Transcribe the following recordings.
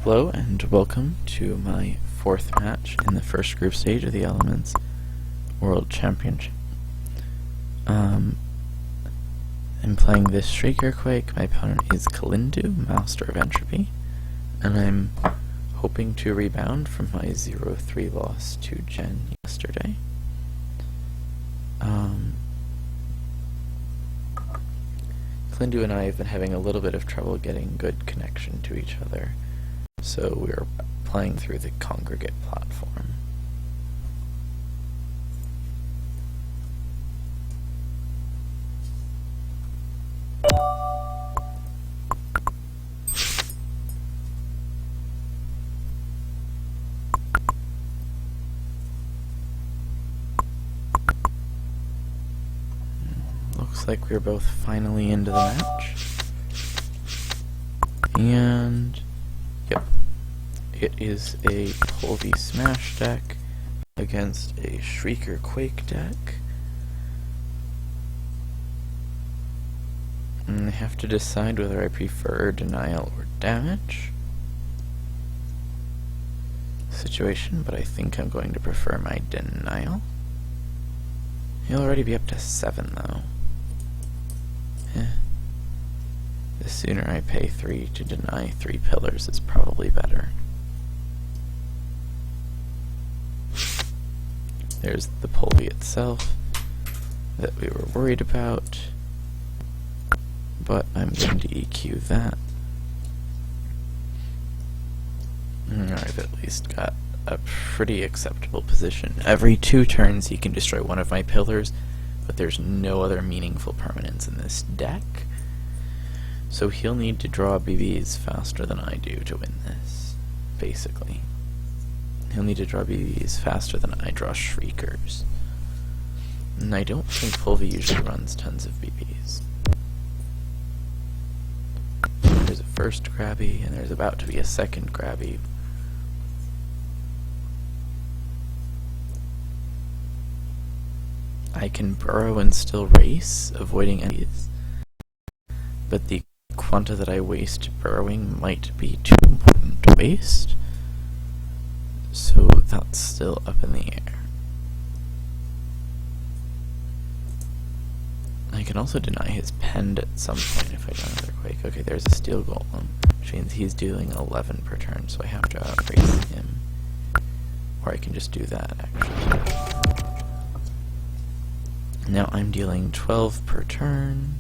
Hello and welcome to my fourth match in the first group stage of the Elements World Championship. I'm playing this Shrieker Quake. My opponent is Calindu, Master of Entropy, and I'm hoping to rebound from my 0-3 loss to Jen yesterday. Calindu and I have been having a little bit of trouble getting good connection to each other, so we're playing through the Congregate platform. Looks like we're both finally into the match. And yep, it is a Pulvy Smash deck against a Shrieker Quake deck. And I have to decide whether I prefer denial or damage situation, but I think I'm going to prefer my denial. He'll already be up to 7 though. The sooner I pay 3 to deny 3 pillars is probably better. There's the Pulvy itself that we were worried about, but I'm going to EQ that. I've at least got a pretty acceptable position. Every 2 turns he can destroy one of my pillars, but there's no other meaningful permanence in this deck. So he'll need to draw BBs faster than I do to win this, basically. He'll need to draw BBs faster than I draw Shriekers. And I don't think Pulvy usually runs tons of BBs. There's a first grabby, and there's about to be a second grabby. I can burrow and still race, avoiding enemies, but the quanta that I waste burrowing might be too important to waste, so that's still up in the air. I can also deny his Pend at some point if I draw another Quake. Okay, there's a Steel Golem, which means he's dealing 11 per turn, so I have to outrace him. Or I can just do that, actually. Now I'm dealing 12 per turn.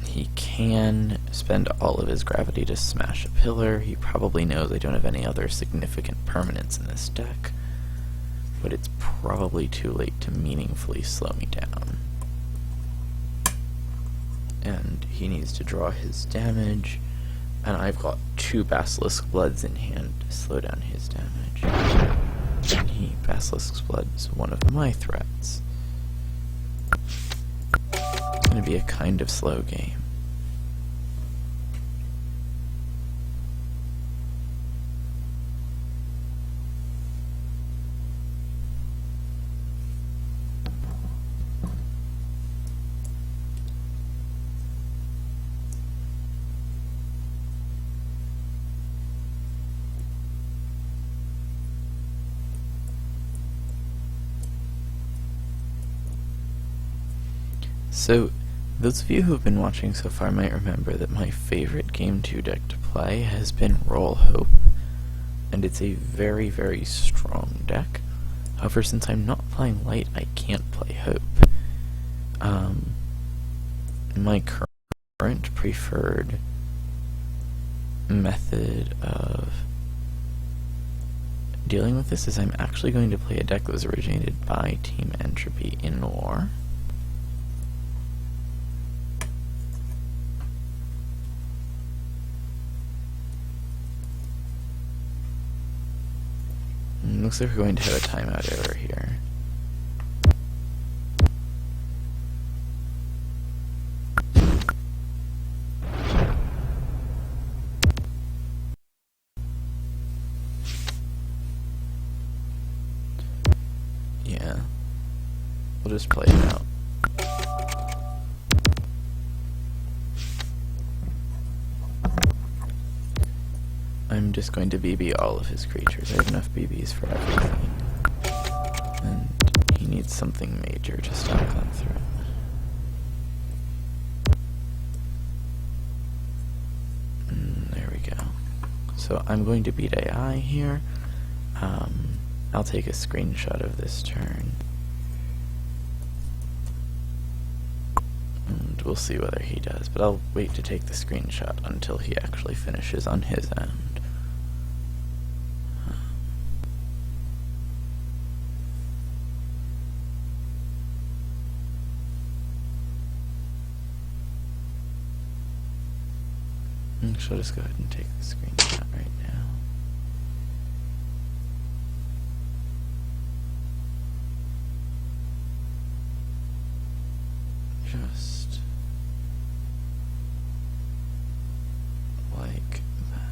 He can spend all of his gravity to smash a pillar. He probably knows I don't have any other significant permanents in this deck, but it's probably too late to meaningfully slow me down. And he needs to draw his damage, and I've got 2 Basilisk Bloods in hand to slow down his damage. And Basilisk's Blood is one of my threats. It's going to be a kind of slow game. So, those of you who have been watching so far might remember that my favorite Game 2 deck to play has been Roll Hope, and it's a very, very strong deck. However, since I'm not playing Light, I can't play Hope. My current preferred method of dealing with this is I'm actually going to play a deck that was originated by Team Entropy in War. Looks like we're going to have a timeout error here. Yeah. We'll just play it out. I'm just going to BB all of his creatures. I have enough BBs for everything. And he needs something major to stop that threat. There we go. So I'm going to beat AI here. I'll take a screenshot of this turn. And we'll see whether he does, but I'll wait to take the screenshot until he actually finishes on his end. I'll just go ahead and take the screenshot right now. Just like that.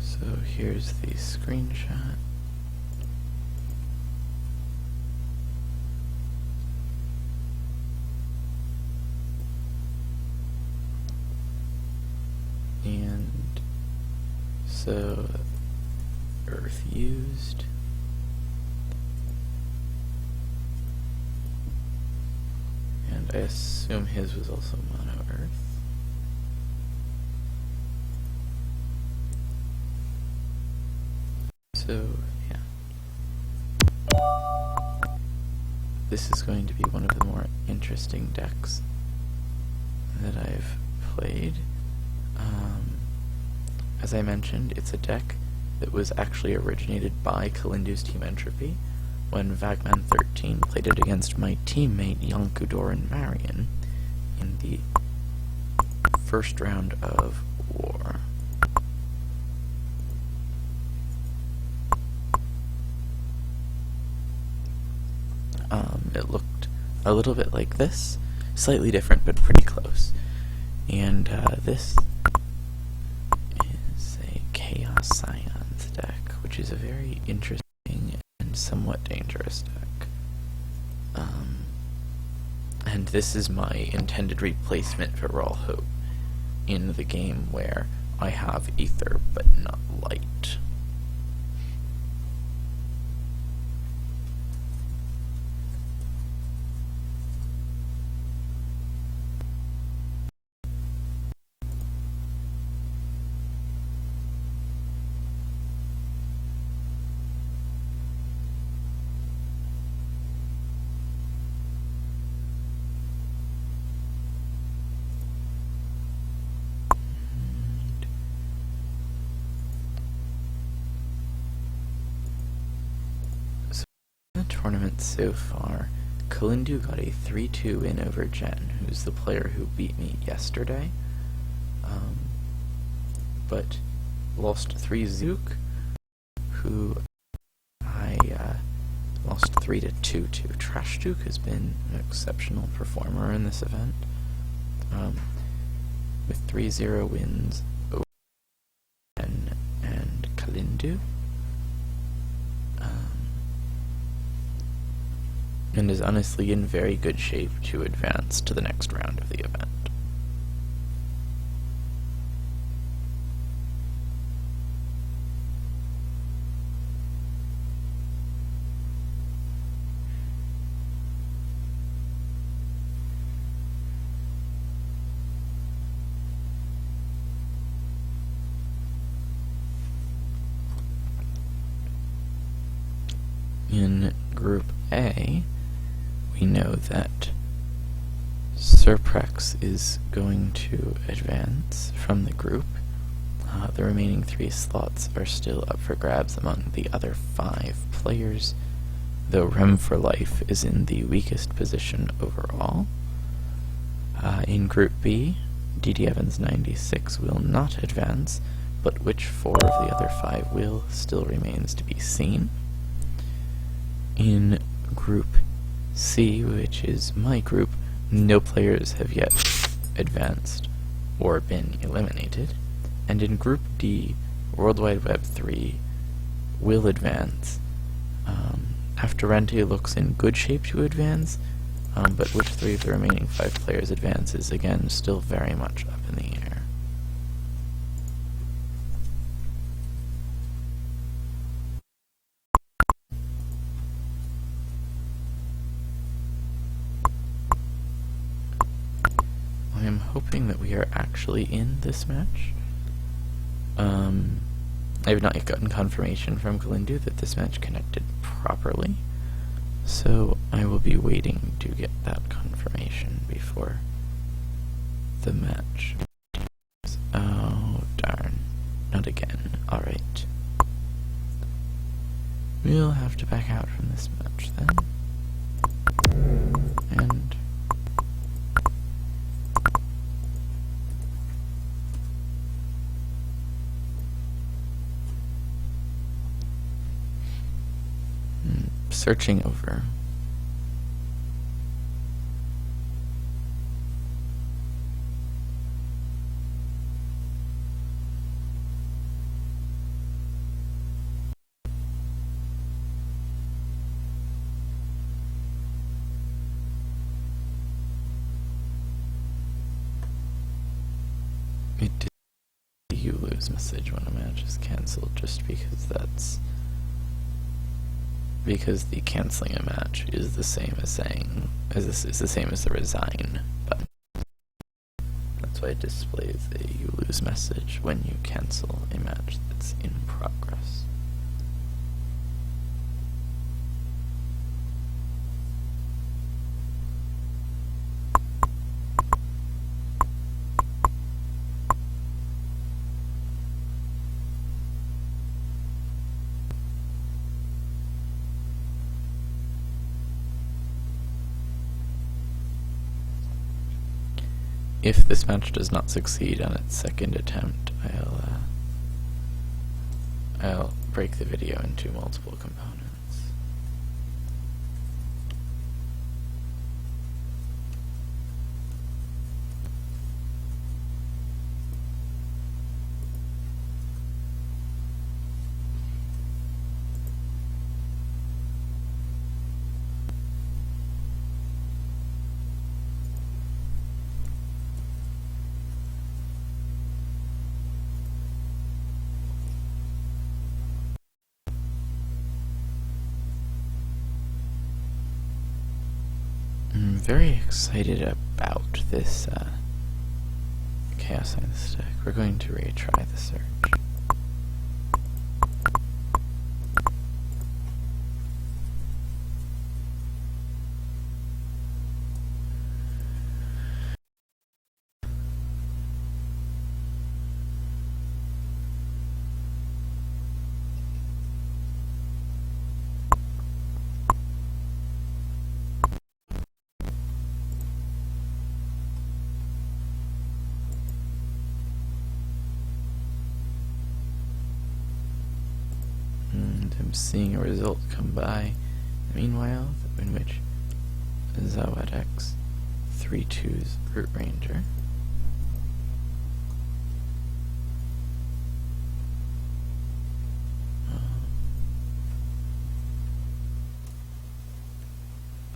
So here's the screenshot. And so Earth used. And I assume his was also mono Earth. So, yeah. This is going to be one of the more interesting decks that I've played. As I mentioned, it's a deck that was actually originated by Calindu's Team Entropy when Vagman13 played it against my teammate Yankudoran Marion in the first round of War. It looked a little bit like this, slightly different but pretty close. And this is a Chaos Scions deck, which is a very interesting and somewhat dangerous deck. And this is my intended replacement for Raw Hope in the game where I have Ether but not Light. Tournament so far, Calindu got a 3-2 win over Jen, who's the player who beat me yesterday, but lost 3 Zook, who I lost 3-2 to. Trash Duke has been an exceptional performer in this event, with 3-0 wins over Jen and Calindu. And is honestly in very good shape to advance to the next round of the event. In Group A, we know that Surprex is going to advance from the group. The remaining 3 slots are still up for grabs among the other 5 players, though Rem for Life is in the weakest position overall. In Group B, DD Evans 96 will not advance, but which 4 of the other 5 will still remains to be seen. In Group C, which is my group, no players have yet advanced or been eliminated. And in Group D, World Wide Web 3 will advance. Afterente looks in good shape to advance, but which 3 of the remaining 5 players advance is, again, still very much up in the air. I am hoping that we are actually in this match. I have not yet gotten confirmation from Calindu that this match connected properly, so I will be waiting to get that confirmation before the match. Oh, darn. Not again. Alright. We'll have to back out from this match then. And searching over. It did you lose message when a match is cancelled, just because the canceling a match is the same as the same as the resign button. That's why it displays a you lose message when you cancel a match that's in progress. If this match does not succeed on its second attempt, I'll break the video into multiple components. I'm very excited about this Chaos Science deck. We're going to retry the search. I'm seeing a result come by. Meanwhile, in which Zawadex 3-2's Root Ranger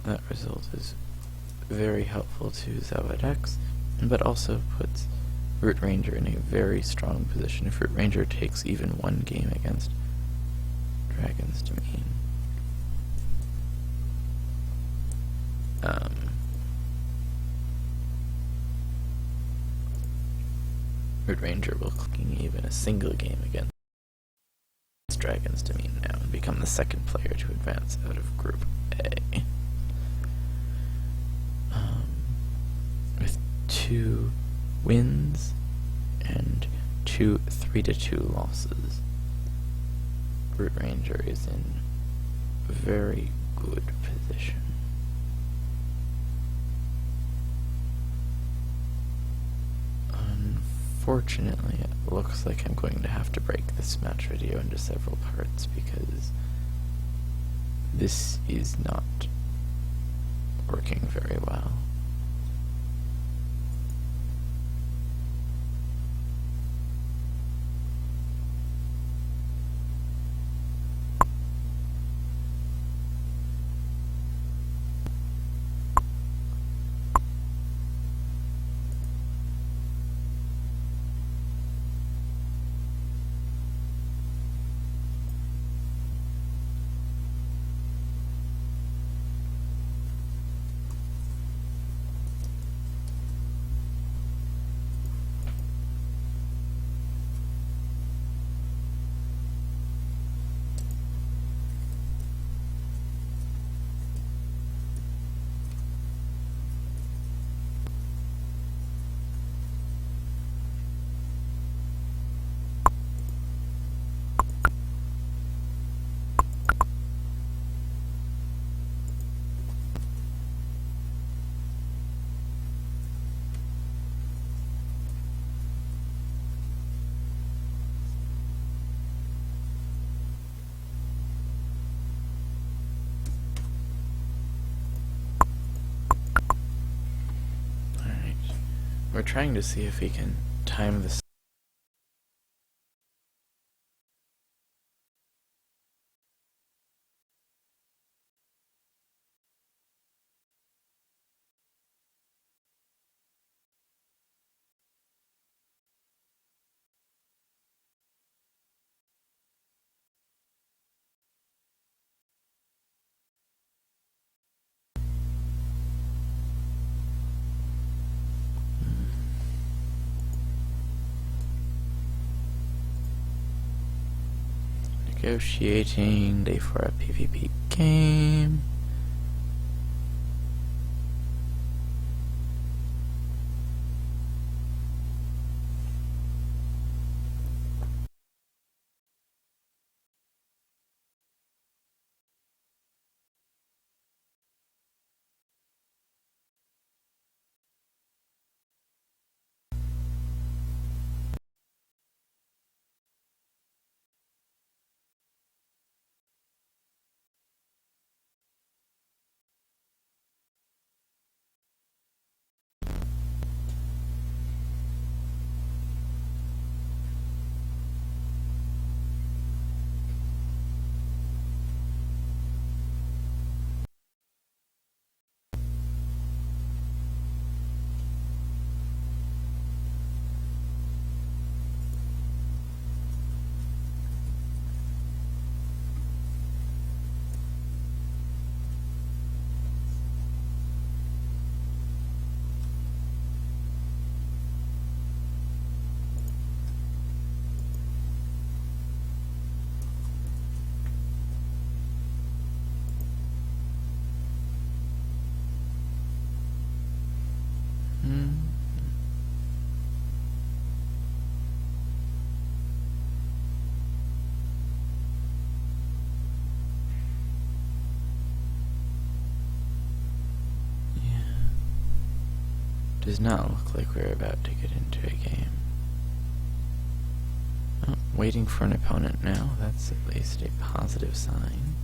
that result is very helpful to Zawadex, but also puts Root Ranger in a very strong position. If Root Ranger takes even one game against Dragon's Domain, Root Ranger will clicking even a single game against Dragon's Domain now and become the second player to advance out of Group A. With 2 wins and 2 3-2 losses, Root Ranger is in a very good position. Unfortunately, it looks like I'm going to have to break this match video into several parts because this is not working very well. We're trying to see if we can time this. Negotiating day for a PvP game. Does not look like we're about to get into a game. Oh, waiting for an opponent now. That's at least a positive sign.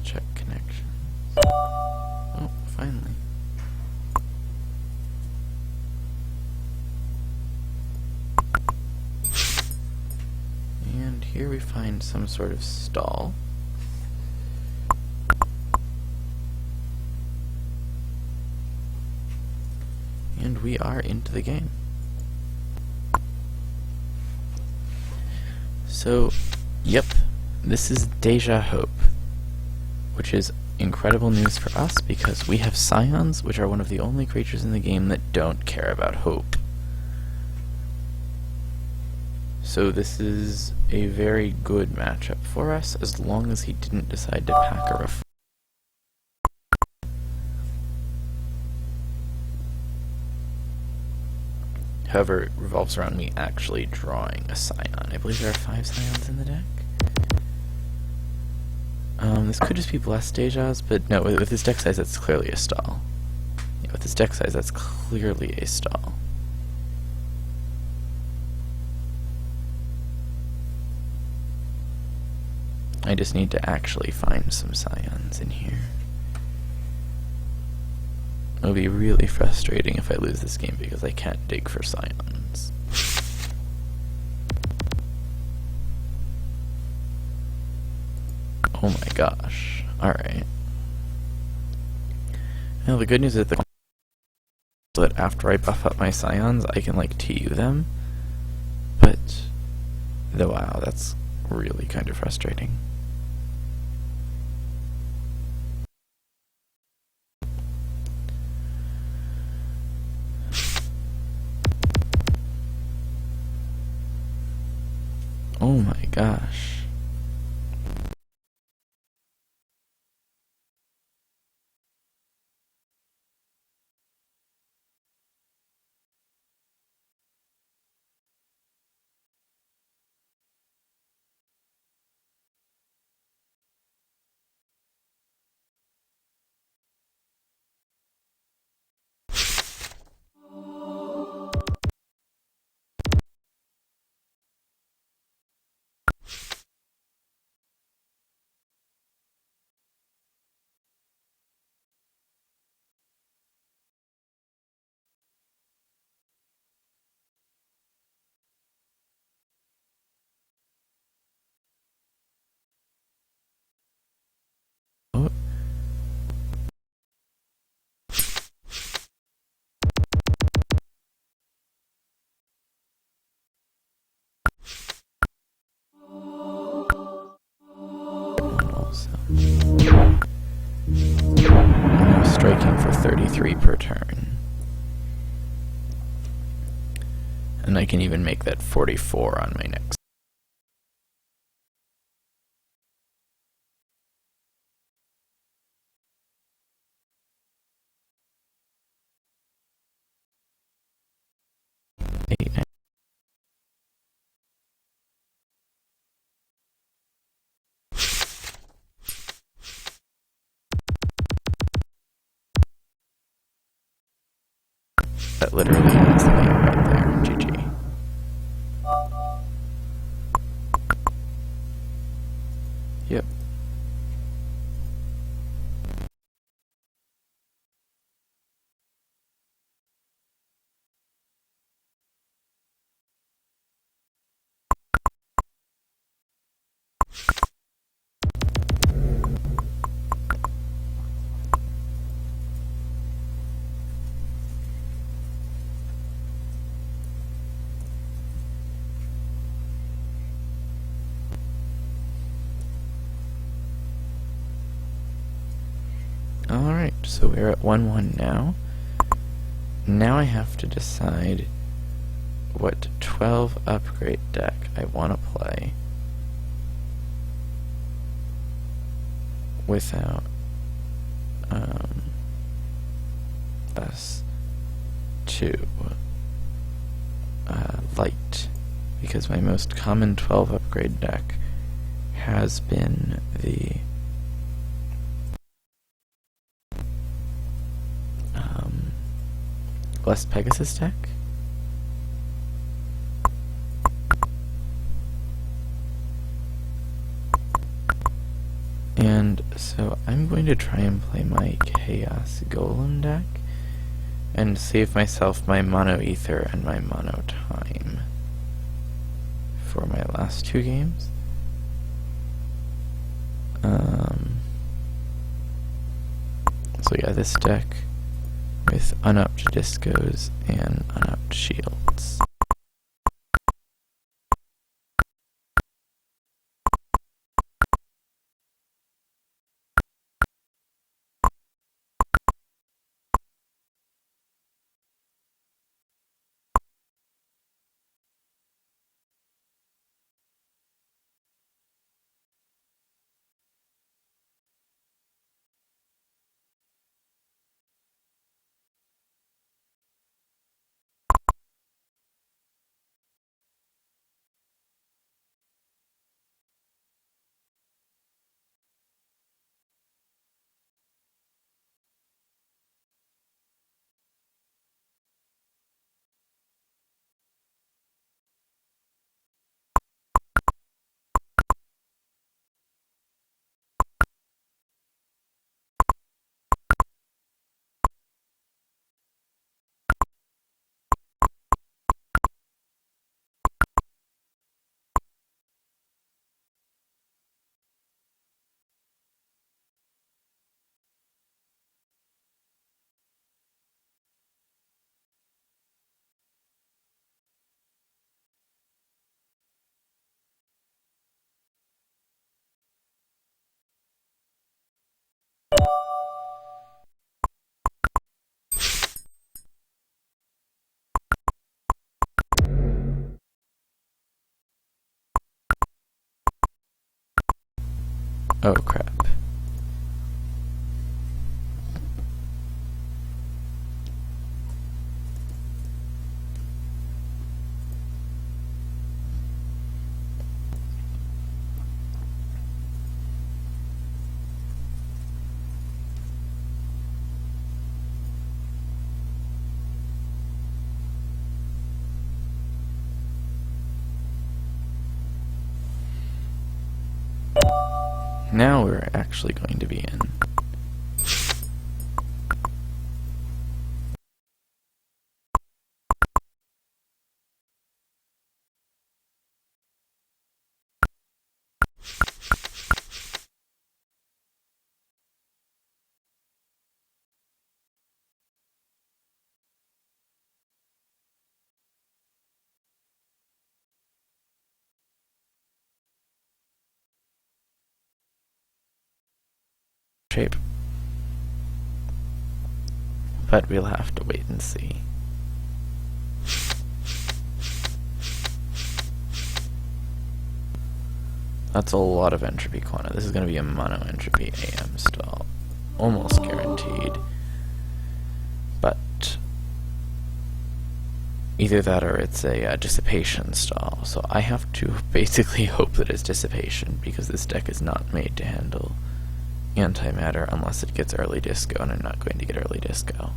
Check connection. Oh, finally. And here we find some sort of stall. And we are into the game. So, yep, this is Deja Hope, which is incredible news for us because we have Scions, which are one of the only creatures in the game that don't care about hope. So this is a very good matchup for us, as long as he didn't decide to pack a ref. However, it revolves around me actually drawing a Scion. I believe there are 5 Scions in the deck. This could just be Blessed Dejas, but no, with this deck size, that's clearly a stall. Yeah, with this deck size, that's clearly a stall. I just need to actually find some Scions in here. It'll be really frustrating if I lose this game because I can't dig for Scions. Oh my gosh. Alright. Now the good news is that after I buff up my Scions, I can like TU them. But, wow, that's really kind of frustrating. Oh my gosh. Oh. Also. I'm striking for 33 per turn. And I can even make that 44 on my next. That literally ends the game right there. GG. Yep. Alright, so we're at 1-1 now. Now I have to decide what 12 upgrade deck I want to play without us to light, because my most common 12 upgrade deck has been the Blessed Pegasus deck. And so I'm going to try and play my Chaos Golem deck and save myself my Mono Ether and my Mono Time for my last 2 games. So yeah, this deck with unupped discos and unupped shields. Oh crap. Now we're actually going to be in. Shape. But we'll have to wait and see. That's a lot of entropy quanta. This is going to be a mono entropy AM stall. Almost guaranteed. But either that or it's a dissipation stall. So I have to basically hope that it's dissipation, because this deck is not made to handle antimatter unless it gets early disco, and I'm not going to get early disco.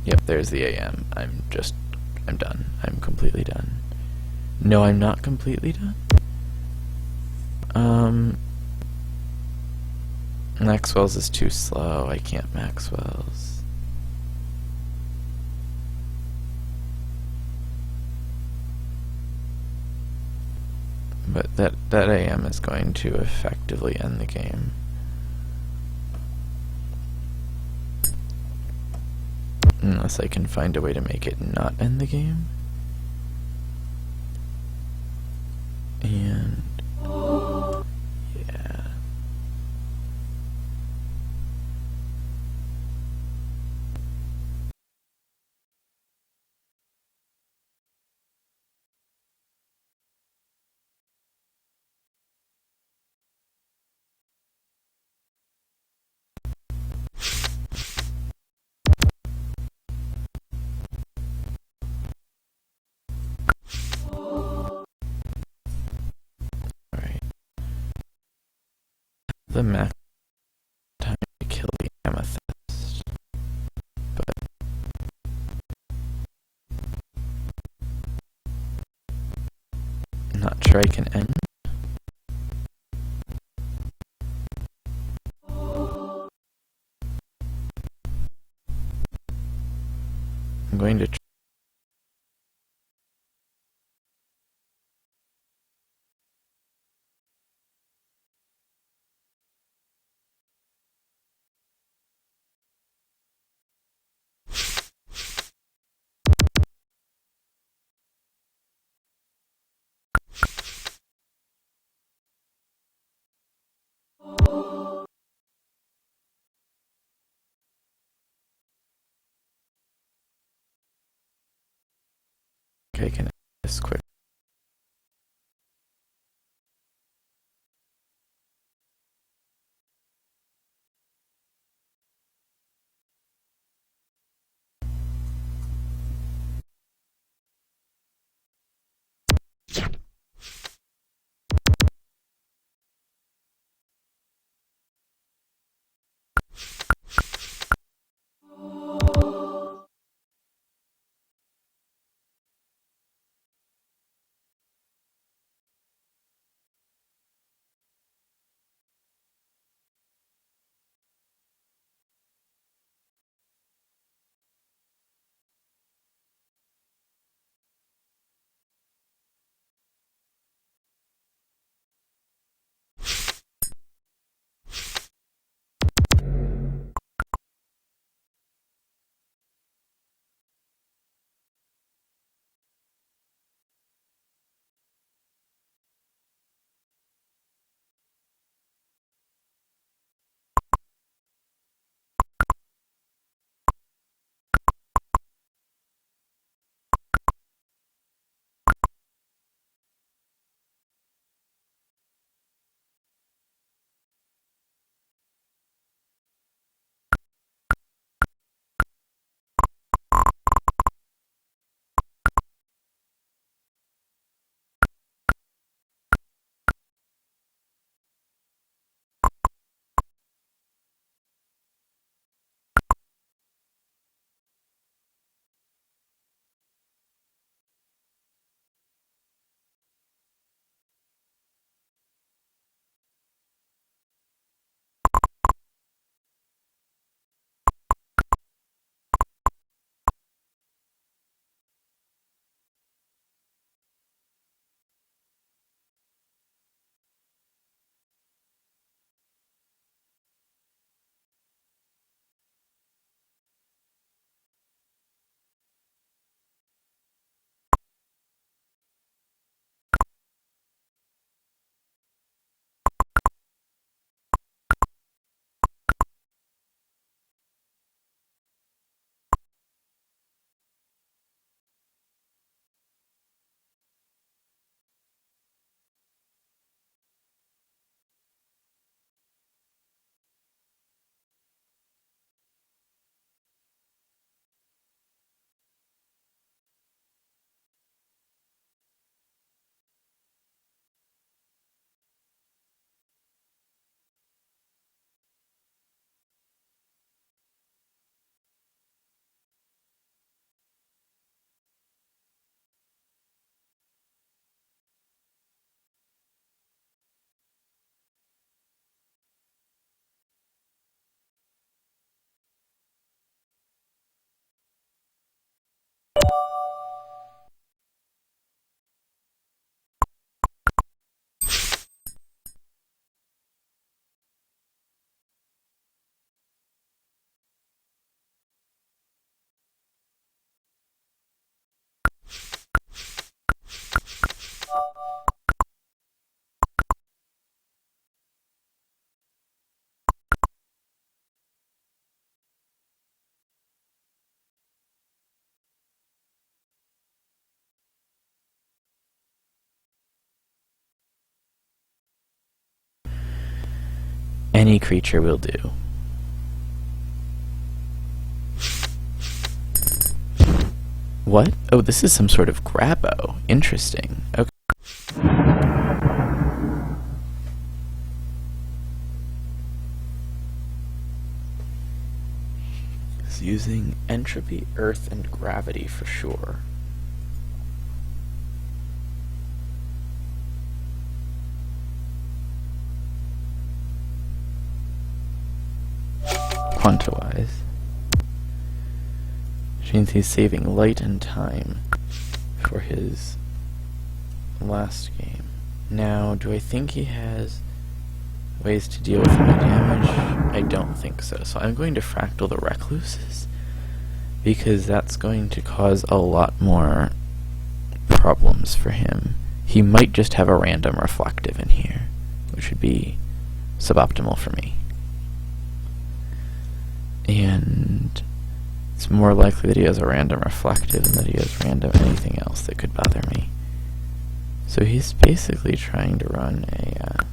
Yep, there's the AM. I'm done. I'm completely done. No, I'm not completely done. Maxwell's is too slow. I can't Maxwell's. But that AM is going to effectively end the game. Unless I can find a way to make it not end the game. And yeah. Alright. The max time to kill the amethyst. But I'm not sure I can end. I'm going to I can end this quick. Any creature will do. What? Oh, this is some sort of grabbo. Interesting. Okay. It's using entropy, earth, and gravity for sure. Quantawise. Which means he's saving light and time for his last game. Now, do I think he has ways to deal with my damage? I don't think so. So I'm going to fractal the Recluses, because that's going to cause a lot more problems for him. He might just have a random reflective in here, which would be suboptimal for me. And it's more likely that he has a random reflective than that he has random anything else that could bother me. So he's basically trying to run a...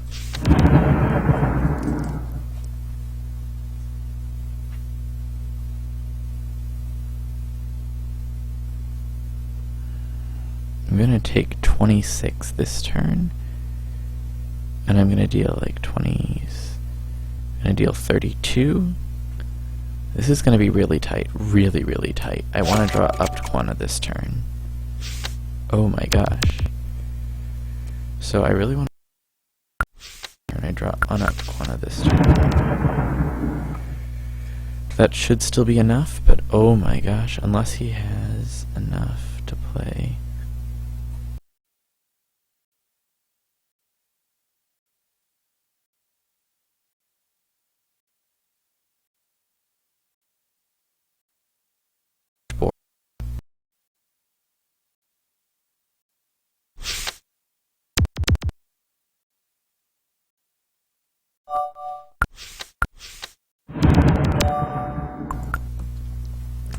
I'm going to take 26 this turn, and I'm going to deal like 20s. I'm going to deal 32. This is going to be really tight, really, really tight. I want to draw up Quana this turn. Oh my gosh. So I really want to... And I draw unup Quana this turn. That should still be enough, but oh my gosh, unless he has enough to play...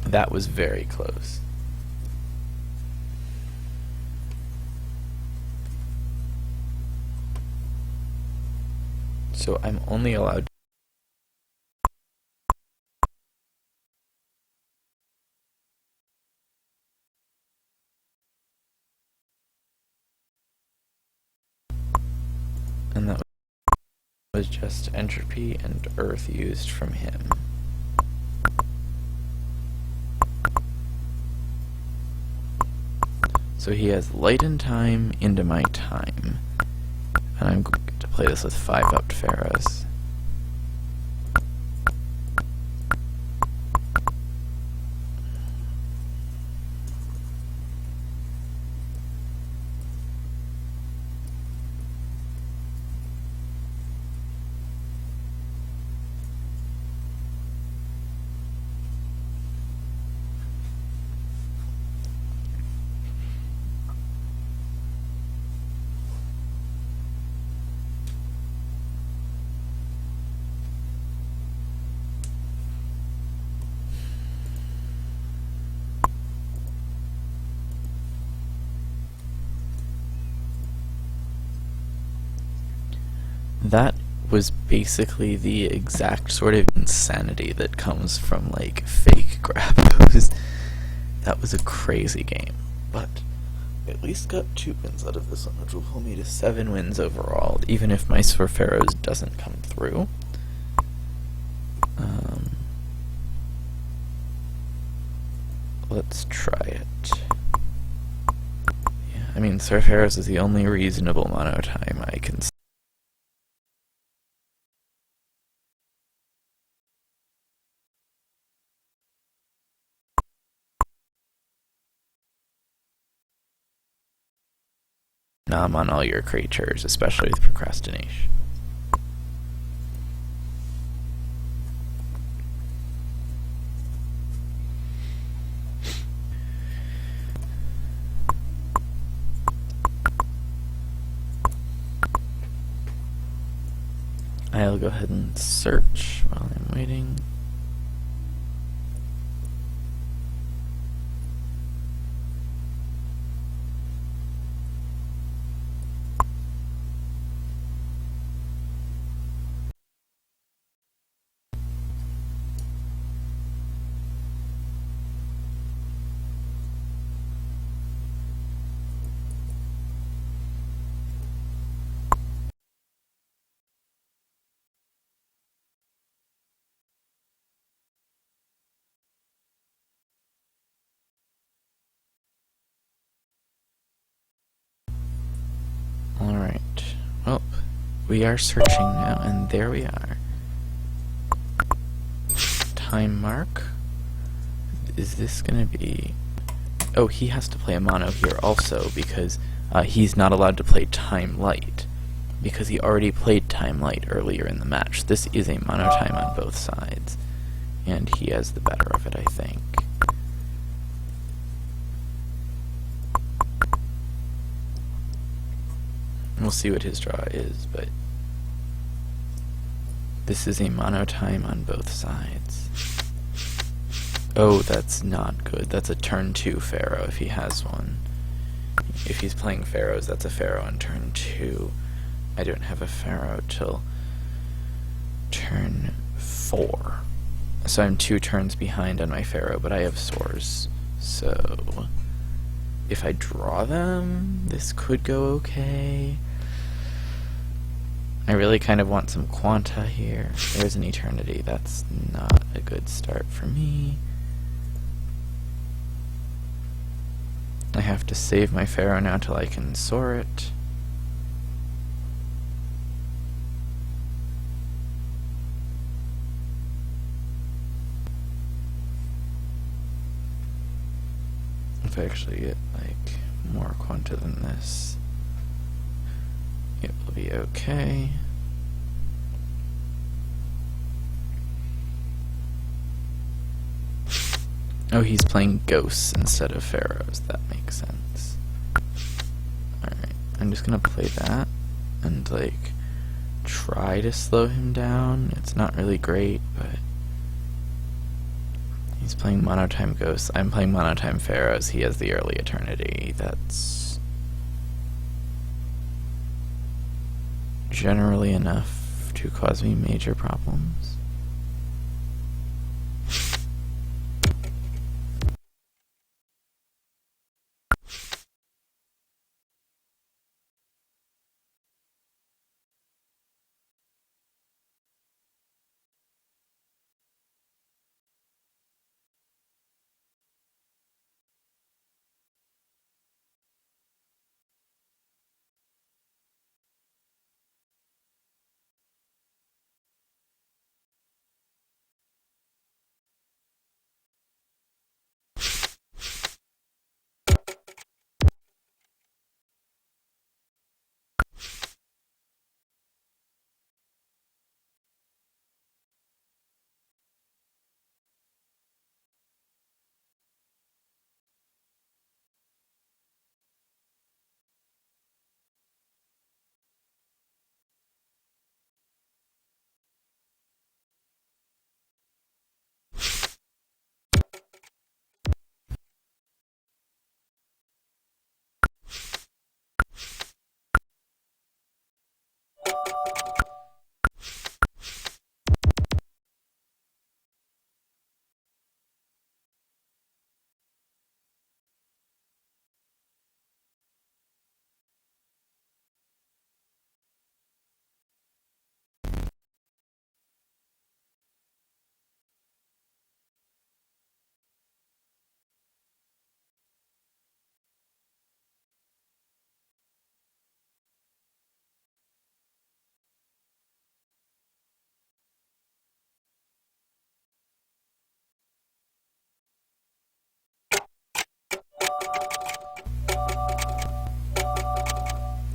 That was very close. So I'm only allowed and that was just entropy and earth used from him. So he has light and time into my time. And I'm going to play this with 5 upped pharaohs. That was basically the exact sort of insanity that comes from, like, fake grabbos. That was a crazy game, but I at least got 2 wins out of this one, which will pull me to 7 wins overall, even if my Sir Pharaohs doesn't come through. Let's try it. Yeah, I mean, Sir Pharaohs is the only reasonable mono time I can see. Nom on all your creatures, especially with procrastination. I'll go ahead and search while I'm waiting. we are searching now, and there we are. Time mark. Is this gonna be... Oh, he has to play a mono here also, because he's not allowed to play Time Light, because he already played Time Light earlier in the match. This is a mono time on both sides, and he has the better of it, I think. We'll see what his draw is, but this is a mono time on both sides. Oh, that's not good. That's a turn 2 Pharaoh if he has one. If he's playing Pharaohs, that's a Pharaoh on turn 2. I don't have a Pharaoh till turn 4. So I'm 2 turns behind on my Pharaoh, but I have Swords. So if I draw them, this could go okay. I really kind of want some Quanta here. There's an Eternity. That's not a good start for me. I have to save my Pharaoh now till I can soar it. If I actually get, like, more Quanta than this, it will be okay. Oh, he's playing Ghosts instead of Pharaohs. That makes sense. Alright, I'm just gonna play that and, like, try to slow him down. It's not really great, but he's playing Monotime Ghosts. I'm playing Monotime Pharaohs. He has the early Eternity. That's generally enough to cause me major problems.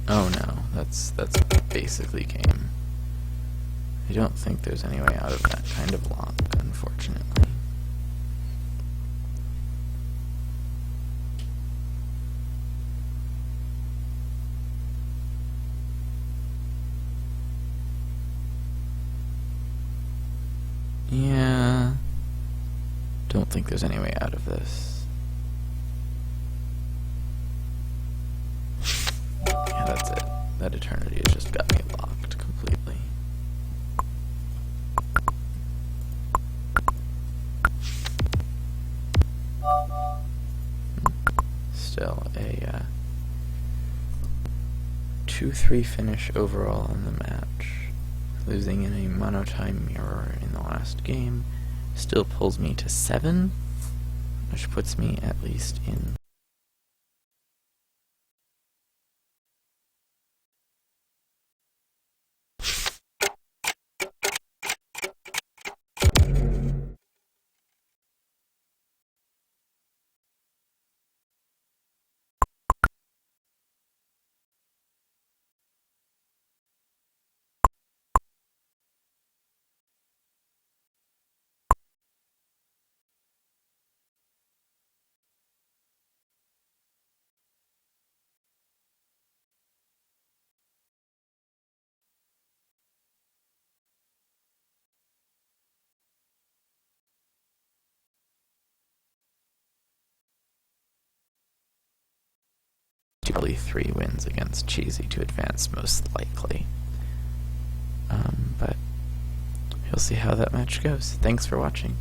Oh no, that's basically game. I don't think there's any way out of that kind of lock, unfortunately. Yeah, don't think there's any way out of this. Yeah, that's it. That Eternity has just got me locked completely. Still a 2-3 finish overall in the match. Losing in a monotime mirror in the last game still pulls me to 7, which puts me at least in probably 3 wins against Cheesy to advance, most likely. But we'll see how that match goes. Thanks for watching.